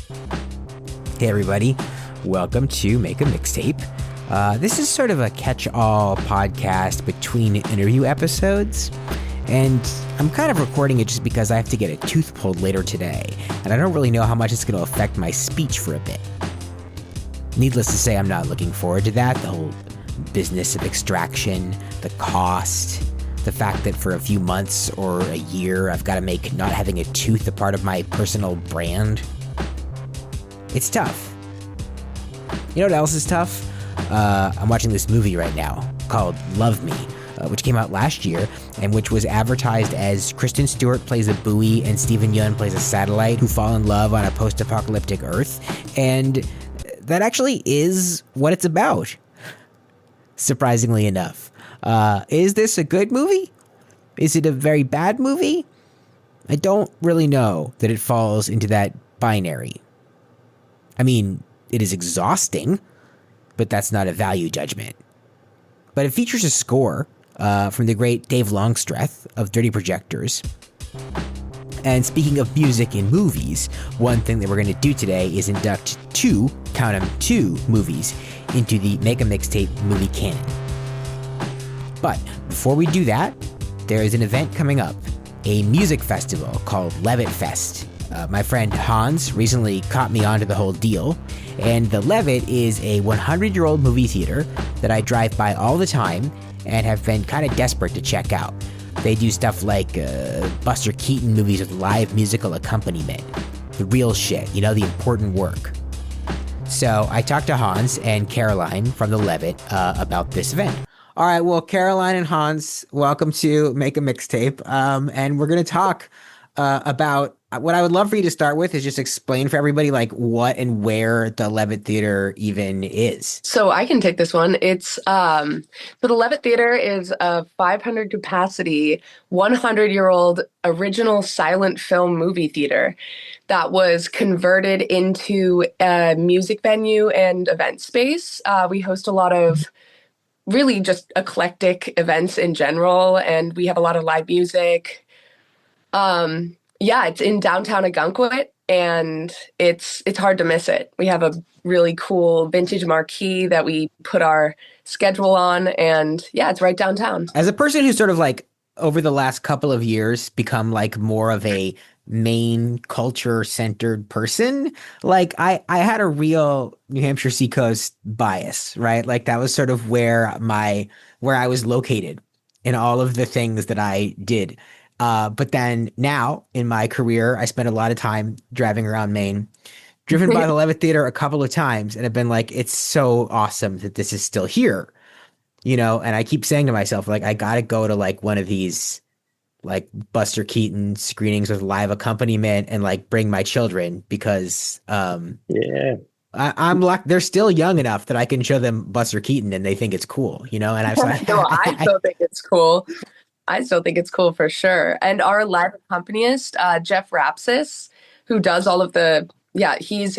Hey everybody, welcome to Make a Mixtape. This is sort of a catch-all podcast between interview episodes, and I'm kind of recording it just because I have to get a tooth pulled later today, and I don't really know how much it's going to affect my speech for a bit. Needless to say, I'm not looking forward to that. The whole business of extraction, the cost, the fact that for a few months or a year I've got to make not having a tooth a part of my personal brand. It's tough. You know what else is tough? I'm watching this movie right now called Love Me, which came out last year and which was advertised as Kristen Stewart plays a buoy and Steven Yeun plays a satellite who fall in love on a post-apocalyptic Earth. And that actually is what it's about, surprisingly enough. Is this a good movie? Is it a very bad movie? I don't really know that it falls into that binary. I mean, it is exhausting, but that's not a value judgment. But it features a score from the great Dave Longstreth of Dirty Projectors. And speaking of music in movies, one thing that we're going to do today is induct two movies into the Make a Mixtape movie canon. But before we do that, there is an event coming up, a music festival called leavittfest. My friend Hans recently caught me onto the whole deal, and the Levitt is a 100-year-old movie theater that I drive by all the time and have been kind of desperate to check out. They do stuff like Buster Keaton movies with live musical accompaniment. The real shit, you know, the important work. So I talked to Hans and Caroline from the Levitt about this event. All right, well, Caroline and Hans, welcome to Make a Mixtape, and we're going to talk about what I would love for you to start with is just explain for everybody like what and where the Levitt Theater even is. So I can take this one. It's so the Levitt Theater is a 500 capacity, 100-year-old original silent film movie theater that was converted into a music venue and event space. We host a lot of really just eclectic events in general, and we have a lot of live music. Yeah, it's in downtown Ogunquit, and it's hard to miss it. We have a really cool vintage marquee that we put our schedule on, and yeah, it's right downtown. As a person who's sort of like over the last couple of years become like more of a Maine culture centered person, like I had a real New Hampshire Seacoast bias, right? Like that was sort of where I was located in all of the things that I did. But then now in my career, I spent a lot of time driving around Maine, driven by the Levitt Theater a couple of times, and have been like, it's so awesome that this is still here, you know? And I keep saying to myself, like, I got to go to like one of these like Buster Keaton screenings with live accompaniment and like bring my children because, I'm like, they're still young enough that I can show them Buster Keaton and they think it's cool, you know? And I still think it's cool. I still think it's cool for sure. And our live accompanist, Jeff Rapsis, who does all of he's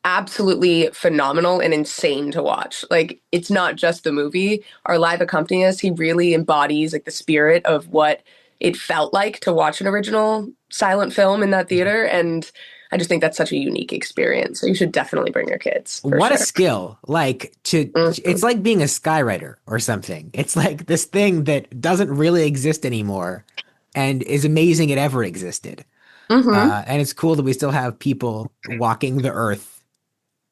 absolutely phenomenal and insane to watch. Like, it's not just the movie. Our live accompanist, he really embodies like the spirit of what it felt like to watch an original silent film in that theater. And I just think that's such a unique experience. So you should definitely bring your kids. What a skill. Like it's like being a skywriter or something. It's like this thing that doesn't really exist anymore and is amazing it ever existed. And it's cool that we still have people walking the earth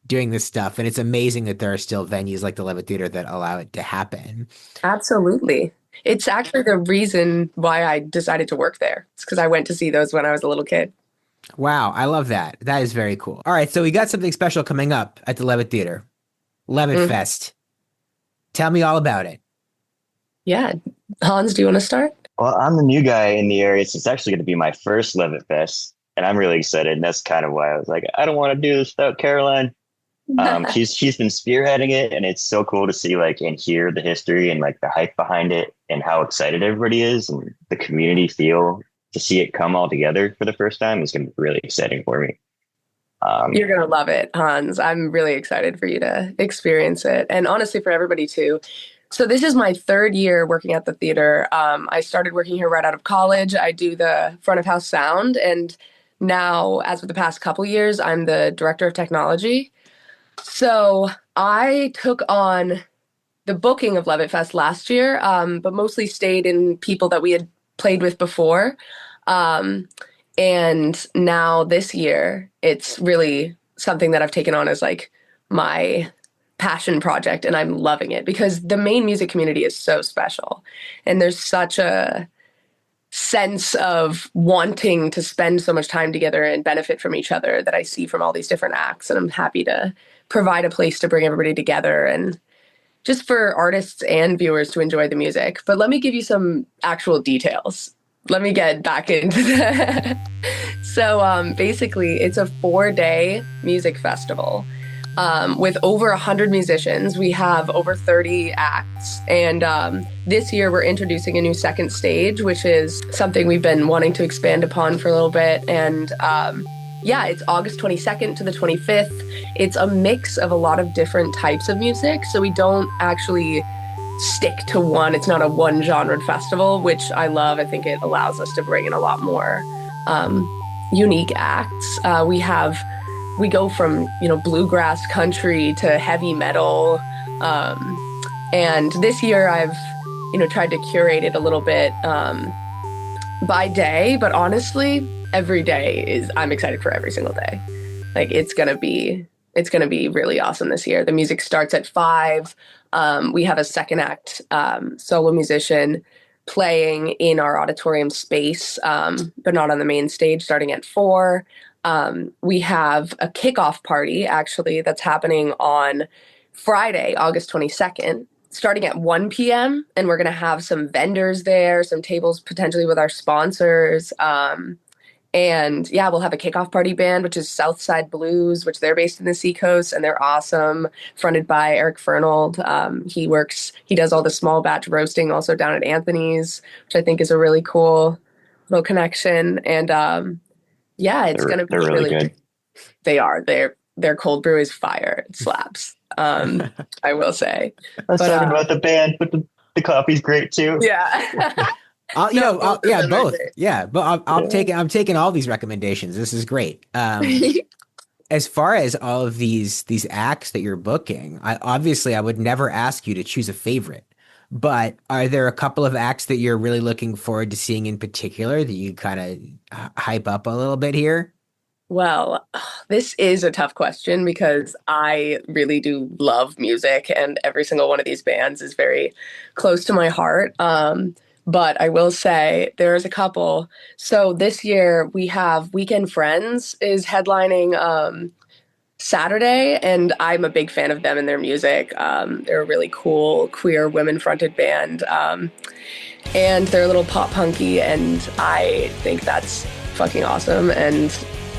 doing this stuff. And it's amazing that there are still venues like the Levitt Theater that allow it to happen. Absolutely. It's actually the reason why I decided to work there. It's because I went to see those when I was a little kid. Wow, I love that. That is very cool. All right, so we got something special coming up at the Levitt Theater. leavittfest. Tell me all about it. Yeah. Hans, do you want to start? Well, I'm the new guy in the area, so it's actually going to be my first leavittfest, and I'm really excited, and that's kind of why I was like, I don't want to do this without Caroline. She's been spearheading it, and it's so cool to see like and hear the history and like the hype behind it and how excited everybody is and the community feel to see it come all together for the first time is going to be really exciting for me. You're going to love it, Hans. I'm really excited for you to experience it. And honestly, for everybody too. So this is my third year working at the theater. I started working here right out of college. I do the front of house sound, and now, as of the past couple years, I'm the director of technology. So I took on the booking of leavittfest last year, but mostly stayed in people that we had played with before. And now this year, it's really something that I've taken on as like my passion project, and I'm loving it because the Maine music community is so special. And there's such a sense of wanting to spend so much time together and benefit from each other that I see from all these different acts. And I'm happy to provide a place to bring everybody together and just for artists and viewers to enjoy the music. But let me give you some actual details. Let me get back into that. So basically, it's a 4-day music festival with over 100 musicians. We have over 30 acts. And this year, we're introducing a new second stage, which is something we've been wanting to expand upon for a little bit. And yeah, it's August 22nd to the 25th. It's a mix of a lot of different types of music. So we don't actually stick to one. It's not a one genre festival, which I love. I think it allows us to bring in a lot more unique acts. We go from, bluegrass country to heavy metal. And this year I've, tried to curate it a little bit by day, but honestly, every day I'm excited for every single day. Like it's gonna be really awesome this year. The music starts at 5. We have a second act solo musician playing in our auditorium space, but not on the main stage, starting at 4. We have a kickoff party, actually, that's happening on Friday, August 22nd, starting at 1 p.m. And we're going to have some vendors there, some tables potentially with our sponsors. And yeah, we'll have a kickoff party band, which is Southside Blues, which they're based in the Seacoast, and they're awesome, fronted by Eric Fernald. He does all the small batch roasting also down at Anthony's, which I think is a really cool little connection. And yeah, it's going to be really good. They are. Their cold brew is fire. It slaps. I will say. I was talking about the band, but the coffee's great too. Yeah. Both. Yeah, but I'm taking all these recommendations. This is great. As far as all of these acts that you're booking, I would never ask you to choose a favorite. But are there a couple of acts that you're really looking forward to seeing in particular that you kind of hype up a little bit here? Well, this is a tough question because I really do love music, and every single one of these bands is very close to my heart. But I will say there's a couple. So this year we have Weekend Friends is headlining Saturday, and I'm a big fan of them and their music. They're a really cool queer women-fronted band, and they're a little pop punky, and I think that's fucking awesome. And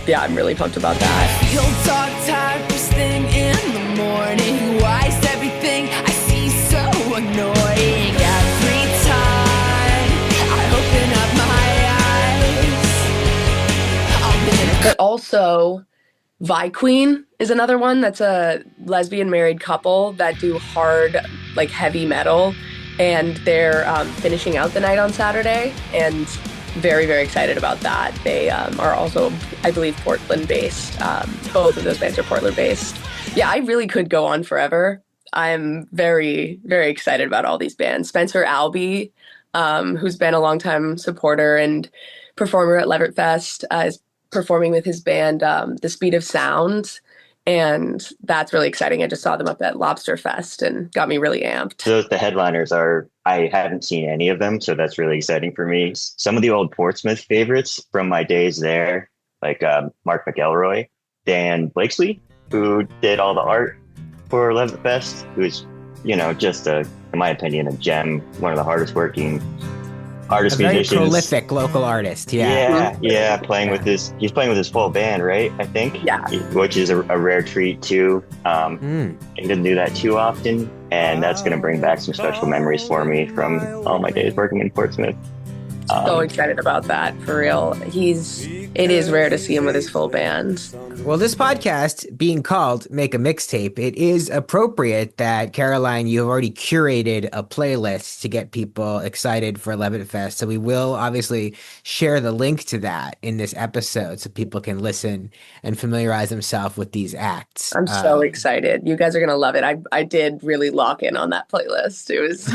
yeah, I'm really pumped about that. He'll talk type first thing in the morning. Why is everything I see so annoying? Every time I open up my eyes, but also Vi Queen is another one. That's a lesbian married couple that do hard, like heavy metal, and they're finishing out the night on Saturday, and very, very excited about that. They are also, I believe, Portland-based. Both of those bands are Portland-based. Yeah, I really could go on forever. I'm very, very excited about all these bands. Spencer Albee, who's been a longtime supporter and performer at leavittfest, is performing with his band, The Speed of Sound. And that's really exciting. I just saw them up at Lobster Fest and got me really amped. The headliners I haven't seen any of them, so that's really exciting for me. Some of the old Portsmouth favorites from my days there, like Mark McElroy, Dan Blakesley, who did all the art for leavittfest, who's, just in my opinion, a gem, one of the hardest working artist musicians. Very prolific local artist. Yeah. He's playing with his full band, right? I think. Yeah. Which is a rare treat too. He doesn't do that too often, and that's going to bring back some special memories for me from all my days working in Portsmouth. So excited about that, for real. It is rare to see him with his full band. Well, this podcast being called Make a Mixtape, it is appropriate that, Caroline, you have already curated a playlist to get people excited for leavittfest. So we will obviously share the link to that in this episode so people can listen and familiarize themselves with these acts. I'm so excited. You guys are going to love it. I did really lock in on that playlist. It was...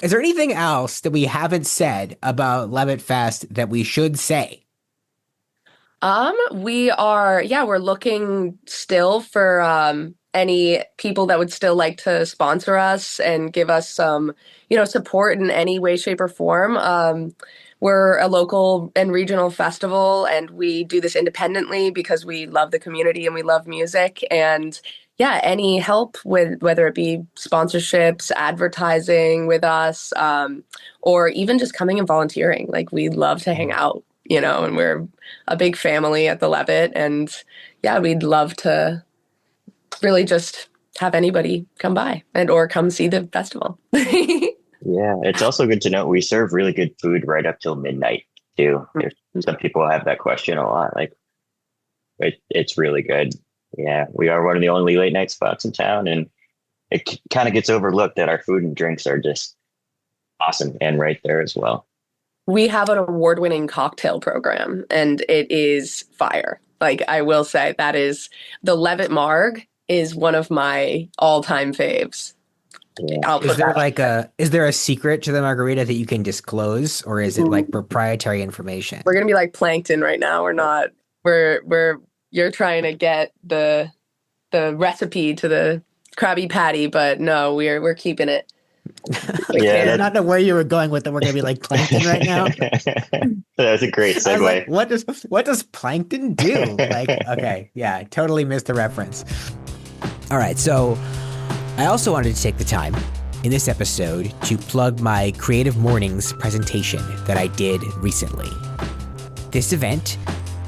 Is there anything else that we haven't said about leavittfest that we should say? We're looking still for any people that would still like to sponsor us and give us some, support in any way, shape, or form. We're a local and regional festival, and we do this independently because we love the community and we love music. And yeah, any help with whether it be sponsorships, advertising with us, or even just coming and volunteering. Like, we love to hang out, and we're a big family at the Levitt. And yeah, we'd love to really just have anybody come by or come see the festival. Yeah, it's also good to know we serve really good food right up till midnight too. Some people have that question a lot. Like, it's really good. Yeah, we are one of the only late night spots in town, and it kind of gets overlooked that our food and drinks are just awesome and right there as well. We have an award-winning cocktail program, and it is fire. Like, I will say that is the Levitt Marg is one of my all-time faves. Yeah. Is there a secret to the margarita that you can disclose, or is it like proprietary information? We're gonna be like Plankton right now. We're not. You're trying to get the recipe to the Krabby Patty, but no, we're keeping it. Yeah, I don't know where you were going with it. We're gonna be like Plankton right now. That was a great segue. Like, what does Plankton do? Like, okay, yeah, I totally missed the reference. All right, so I also wanted to take the time in this episode to plug my Creative Mornings presentation that I did recently. This event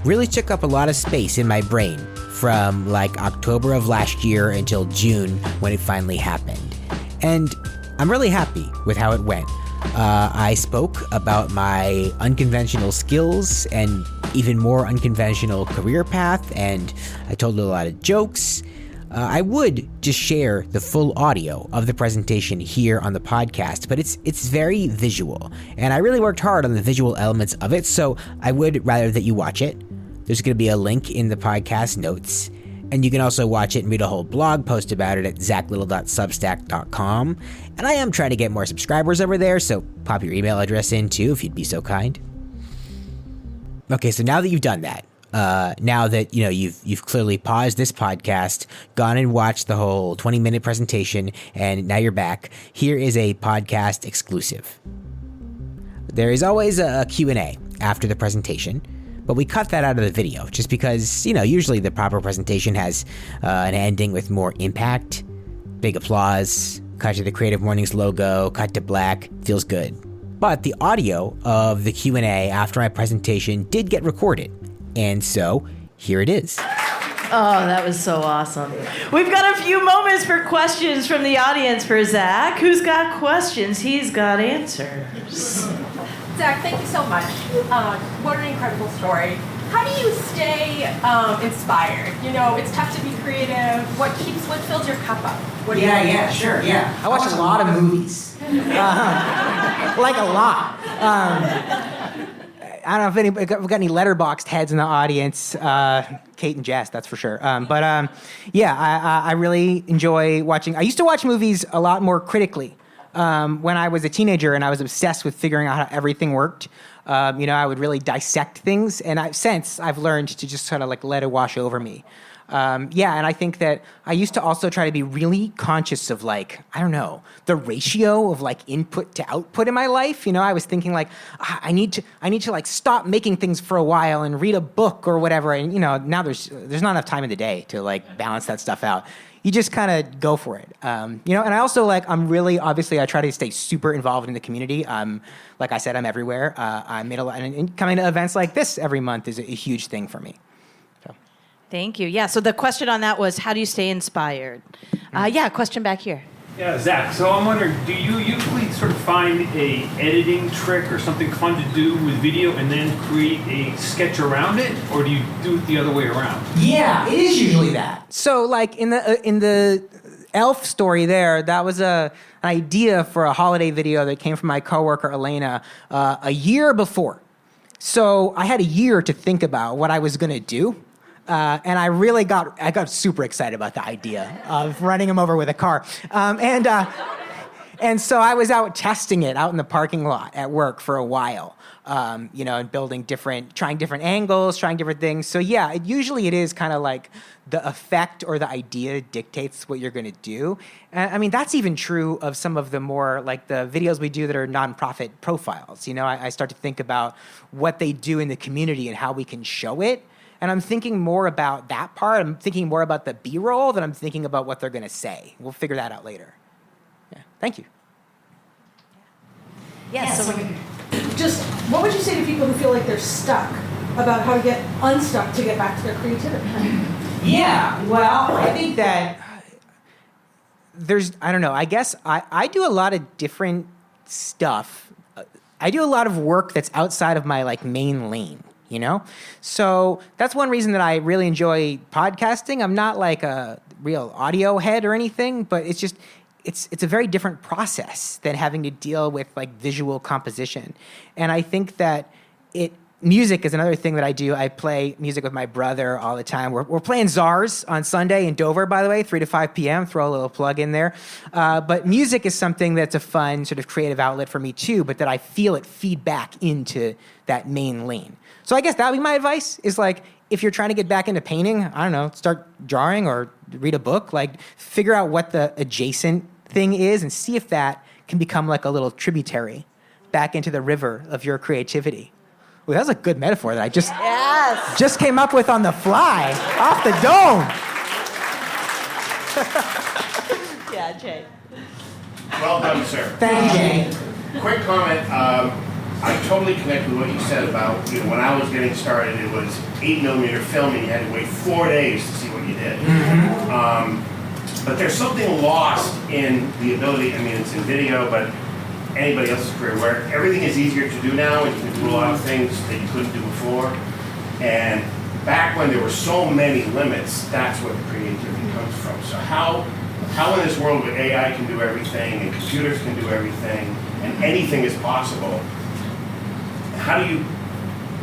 really took up a lot of space in my brain from like October of last year until June when it finally happened. And I'm really happy with how it went. I spoke about my unconventional skills and even more unconventional career path, and I told a lot of jokes. I would just share the full audio of the presentation here on the podcast, but it's very visual, and I really worked hard on the visual elements of it, so I would rather that you watch it. There's going to be a link in the podcast notes, and you can also watch it and read a whole blog post about it at zachlittle.substack.com, and I am trying to get more subscribers over there, so pop your email address in too if you'd be so kind. Okay, so now that you've done that, now that you've clearly paused this podcast, gone and watched the whole 20-minute presentation, and now you're back, here is a podcast exclusive. There is always a Q&A after the presentation, but we cut that out of the video just because, usually the proper presentation has an ending with more impact, big applause, cut to the Creative Mornings logo, cut to black, feels good. But the audio of the Q&A after my presentation did get recorded. And so, here it is. Oh, that was so awesome. We've got a few moments for questions from the audience for Zach. Who's got questions? He's got answers. Zach, thank you so much. What an incredible story. How do you stay inspired? It's tough to be creative. What fills your cup up? Sure. I watch a lot of movies. Like a lot. I don't know if we've got any letterboxed heads in the audience. Kate and Jess, that's for sure. I really enjoy watching. I used to watch movies a lot more critically when I was a teenager, and I was obsessed with figuring out how everything worked. I would really dissect things, and I've learned to just sort of like let it wash over me. And I think that I used to also try to be really conscious of the ratio of input to output in my life. I was thinking I need to stop making things for a while and read a book or whatever. And now there's not enough time in the day to balance that stuff out. You just kind of go for it. And I also I'm really, obviously I try to stay super involved in the community. Like I said, I'm everywhere. I'm in a lot, and coming to events like this every month is a huge thing for me. Thank you. Yeah, so the question on that was, how do you stay inspired? Question back here. Yeah, Zach, so I'm wondering, do you usually sort of find a editing trick or something fun to do with video and then create a sketch around it, or do you do it the other way around? Yeah, it is usually that. So, like in the elf story there, that was an idea for a holiday video that came from my coworker Elena a year before. So I had a year to think about what I was going to do. And I really got super excited about the idea of running him over with a car. And so I was out testing it out in the parking lot at work for a while, and trying different angles, trying different things. So yeah, usually it is kind of like the effect or the idea dictates what you're going to do. And, I mean, that's even true of some of the more like the videos we do that are nonprofit profiles. I start to think about what they do in the community and how we can show it. And I'm thinking more about that part. I'm thinking more about the B-roll than I'm thinking about what they're going to say. We'll figure that out later. Yeah. Thank you. Yeah, so just what would you say to people who feel like they're stuck about how to get unstuck to get back to their creativity? Yeah, well, I think that I guess I do a lot of different stuff. I do a lot of work that's outside of my like main lane. So that's one reason that I really enjoy podcasting. I'm not like a real audio head or anything, but it's just, it's a very different process than having to deal with like visual composition. And I think that music is another thing that I do. I play music with my brother all the time. We're playing Czars on Sunday in Dover, by the way, 3 to 5 p.m. Throw a little plug in there. But music is something that's a fun sort of creative outlet for me too, but that I feel it feed back into that main lane. So I guess that would be my advice, is like, if you're trying to get back into painting, I don't know, start drawing or read a book, like figure out what the adjacent thing is and see if that can become like a little tributary back into the river of your creativity. Well, that was a good metaphor that I just came up with on the fly, off the dome. yeah, Jay. Well done, sir. Thank you, Jay. Quick comment. I totally connect with what you said about, when I was getting started, it was 8mm film and you had to wait 4 days to see what you did. Mm-hmm. But there's something lost in the ability, it's in video, but anybody else's career, where everything is easier to do now and you can do a lot of things that you couldn't do before. And back when there were so many limits, that's where the creativity comes from. So how in this world where AI can do everything and computers can do everything and anything is possible, how do you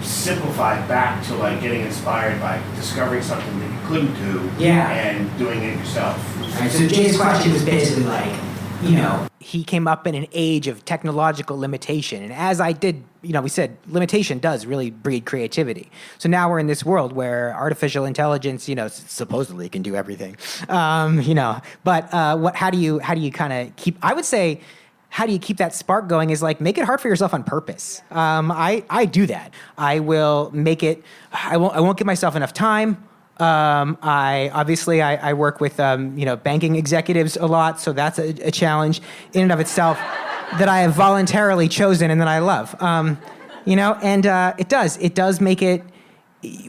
simplify back to like getting inspired by discovering something that you couldn't do and doing it yourself? All right, so Jay's question was basically like, he came up in an age of technological limitation. And as I did, we said limitation does really breed creativity. So now we're in this world where artificial intelligence, supposedly can do everything. But how do you kind of keep, I would say, how do you keep that spark going is like, make it hard for yourself on purpose. I do that. I will make it, I won't give myself enough time. I work with, banking executives a lot. So that's a challenge in and of itself that I have voluntarily chosen and that I love. It does make it,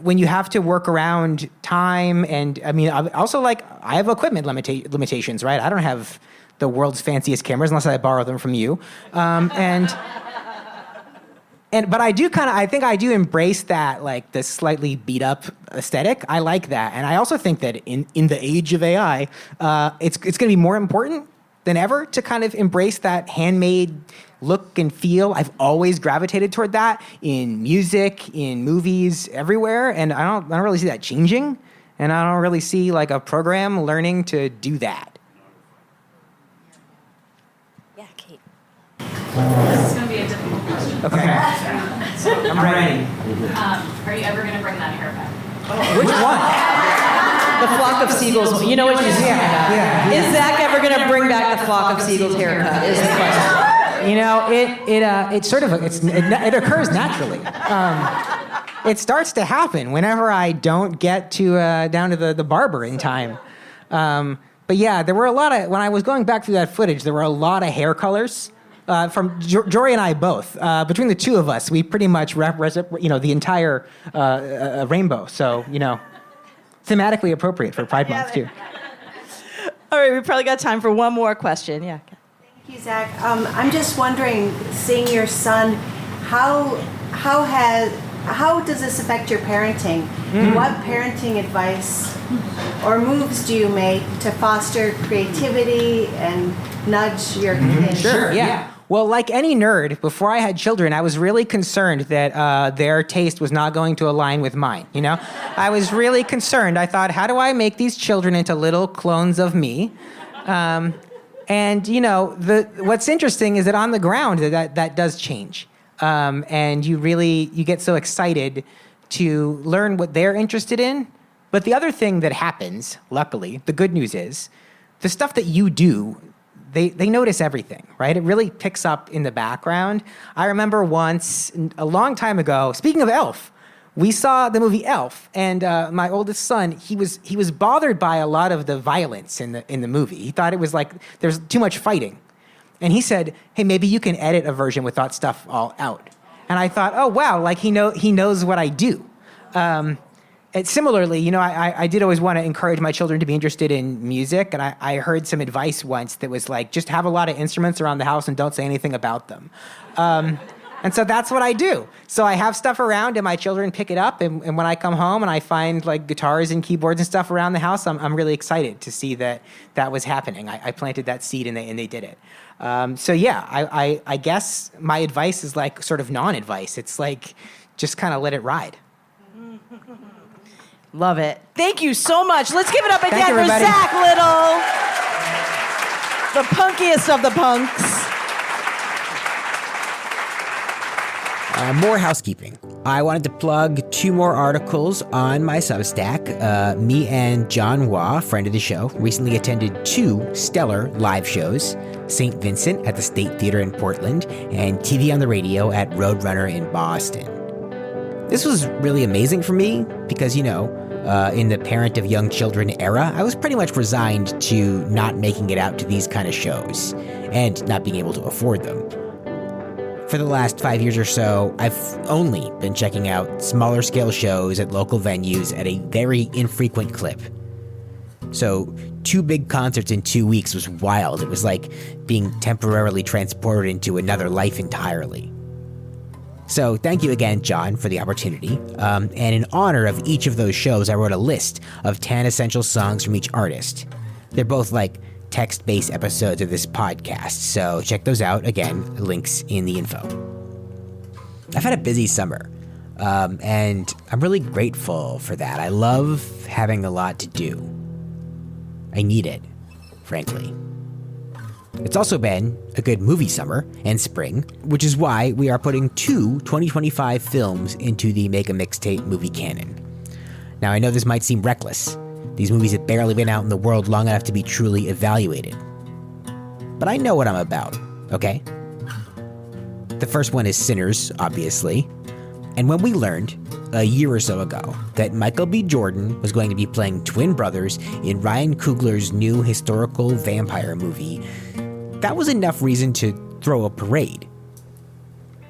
when you have to work around time and I have equipment limitations, right? I don't have the world's fanciest cameras unless I borrow them from you. But I think I do embrace that, like the slightly beat up aesthetic. I like that. And I also think that in the age of AI, it's going to be more important than ever to kind of embrace that handmade look and feel. I've always gravitated toward that in music, in movies, everywhere. And I don't really see that changing. And I don't really see like a program learning to do that. This is going to be a difficult question. Okay. I'm ready. Are you ever going to bring that haircut? Which one? The flock of seagulls. You know what she's talking about. Yeah. Is Zach ever going to bring back the flock of seagulls haircut? Is the question. It occurs naturally. It starts to happen whenever I don't get to down to the barber in time. But yeah, there were a lot of, when I was going back through that footage, there were a lot of hair colors. From Jory and I both. Between the two of us, we pretty much represent, the entire rainbow. So, thematically appropriate for Pride Month too. All right, we probably got time for one more question. Yeah. Thank you, Zach. I'm just wondering, seeing your son, how does this affect your parenting? What parenting advice or moves do you make to foster creativity and nudge your kids? Sure, yeah. Well, like any nerd, before I had children, I was really concerned that their taste was not going to align with mine, you know? I was really concerned. I thought, how do I make these children into little clones of me? And, you know, what's interesting is that on the ground, that does change. And you get so excited to learn what they're interested in. But the other thing that happens, luckily, the good news is, the stuff that you do, they notice everything, right? It really picks up in the background. I remember once, a long time ago, speaking of Elf, we saw the movie Elf, and my oldest son, he was bothered by a lot of the violence in the movie. He thought it was like there's too much fighting. And he said, hey, maybe you can edit a version with that stuff all out. And I thought, oh, wow, like he knows what I do. And similarly, you know, I did always want to encourage my children to be interested in music. And I heard some advice once that was like, just have a lot of instruments around the house and don't say anything about them. And so that's what I do. So I have stuff around and my children pick it up. And when I come home and I find like guitars and keyboards and stuff around the house, I'm really excited to see that was happening. I planted that seed and they did it. So yeah, I guess my advice is like sort of non-advice. It's like, just kind of let it ride. Love it. Thank you so much. Let's give it up again for everybody. Zach Little, the punkiest of the punks. More housekeeping. I wanted to plug 2 more articles on my Substack. Me and John Waugh, friend of the show, recently attended 2 stellar live shows, St. Vincent at the State Theater in Portland and TV on the Radio at Roadrunner in Boston. This was really amazing for me because, you know, in the parent of young children era, I was pretty much resigned to not making it out to these kind of shows and not being able to afford them. For the last 5 years or so, I've only been checking out smaller scale shows at local venues at a very infrequent clip. So 2 big concerts in 2 weeks was wild. It was like being temporarily transported into another life entirely. So thank you again, John, for the opportunity. And in honor of each of those shows, I wrote a list of 10 essential songs from each artist. They're both like text-based episodes of this podcast, so check those out. Again, links in the info. I've had a busy summer, and I'm really grateful for that. I love having a lot to do. I need it, frankly. It's also been a good movie summer and spring, which is why we are putting 2 2025 films into the Make a Mixtape movie canon. Now, I know this might seem reckless. These movies have barely been out in the world long enough to be truly evaluated. But I know what I'm about, okay? The first one is Sinners, obviously. And when we learned, a year or so ago, that Michael B. Jordan was going to be playing twin brothers in Ryan Coogler's new historical vampire movie, that was enough reason to throw a parade.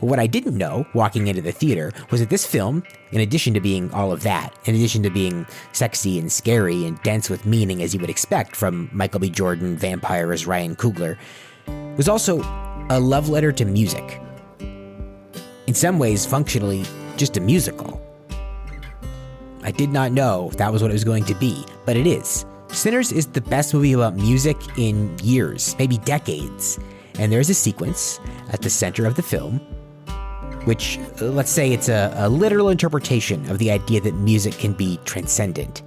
But what I didn't know, walking into the theater, was that this film, in addition to being all of that, in addition to being sexy and scary and dense with meaning as you would expect from Michael B. Jordan vampire as Ryan Coogler, was also a love letter to music. In some ways, functionally, just a musical. I did not know that was what it was going to be, but it is. Sinners is the best movie about music in years, maybe decades. And there's a sequence at the center of the film which, let's say it's a literal interpretation of the idea that music can be transcendent.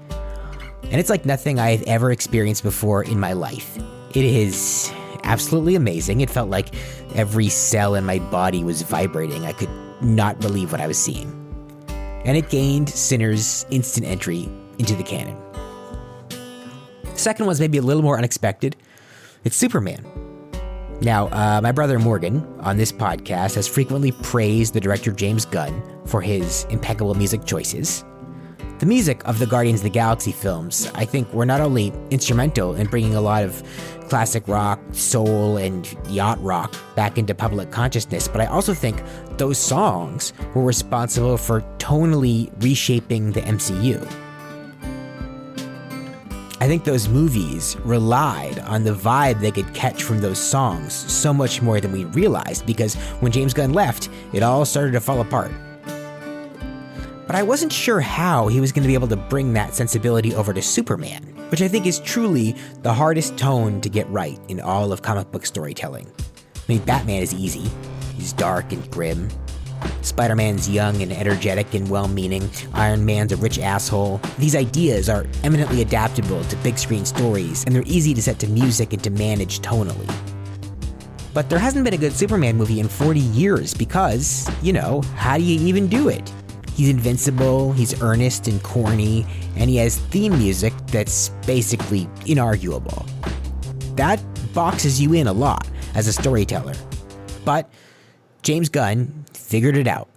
And it's like nothing I've ever experienced before in my life. It is absolutely amazing. It felt like every cell in my body was vibrating. I could not believe what I was seeing. And it gained Sinners' instant entry into the canon. The second one's maybe a little more unexpected. It's Superman. Now, my brother Morgan, on this podcast, has frequently praised the director James Gunn for his impeccable music choices. The music of the Guardians of the Galaxy films, I think, were not only instrumental in bringing a lot of classic rock, soul, and yacht rock back into public consciousness, but I also think those songs were responsible for tonally reshaping the MCU. think those movies relied on the vibe they could catch from those songs so much more than we realized, because when James Gunn left, it all started to fall apart. But I wasn't sure how he was going to be able to bring that sensibility over to Superman, which I think is truly the hardest tone to get right in all of comic book storytelling. I mean, Batman is easy. He's dark and grim. Spider-Man's young and energetic and well-meaning. Iron Man's a rich asshole. These ideas are eminently adaptable to big screen stories, and they're easy to set to music and to manage tonally. But there hasn't been a good Superman movie in 40 years because, how do you even do it? He's invincible, he's earnest and corny, and he has theme music that's basically inarguable. That boxes you in a lot as a storyteller. But James Gunn figured it out.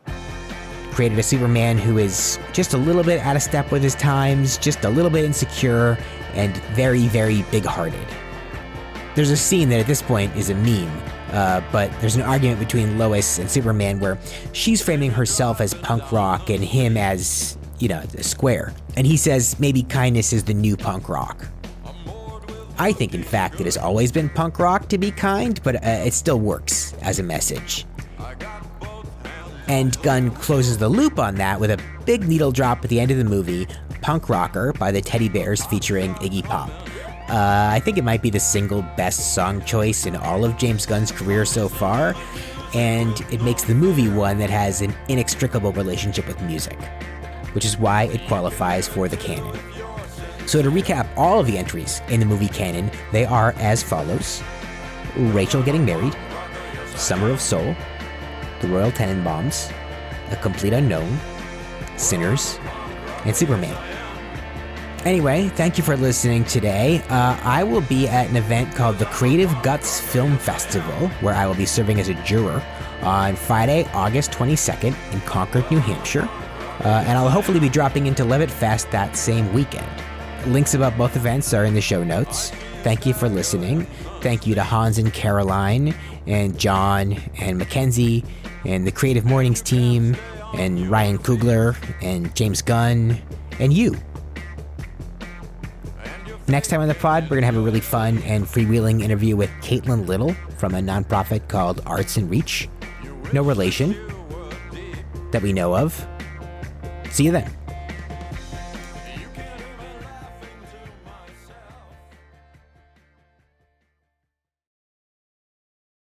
Created a Superman who is just a little bit out of step with his times, just a little bit insecure, and very, very big-hearted. There's a scene that at this point is a meme, but there's an argument between Lois and Superman where she's framing herself as punk rock and him as, square. And he says maybe kindness is the new punk rock. I think, in fact, it has always been punk rock to be kind, but it still works as a message. And Gunn closes the loop on that with a big needle drop at the end of the movie, Punk Rocker by the Teddy Bears featuring Iggy Pop. I think it might be the single best song choice in all of James Gunn's career so far, and it makes the movie one that has an inextricable relationship with music, which is why it qualifies for the canon. So to recap all of the entries in the movie canon, they are as follows: Rachel getting married, Summer of Soul, The Royal Tenenbaums, A Complete Unknown, Sinners, and Superman. Anyway, thank you for listening today. I will be at an event called the Creative Guts Film Festival, where I will be serving as a juror on Friday, August 22nd in Concord, New Hampshire. And I'll hopefully be dropping into leavittfest that same weekend. Links about both events are in the show notes. Thank you for listening. Thank you to Hans and Caroline, and John, and Mackenzie, and the Creative Mornings team, and Ryan Coogler, and James Gunn, and you. Next time on the pod, we're going to have a really fun and freewheeling interview with Caitlin Little from a nonprofit called Arts in Reach. No relation that we know of. See you then.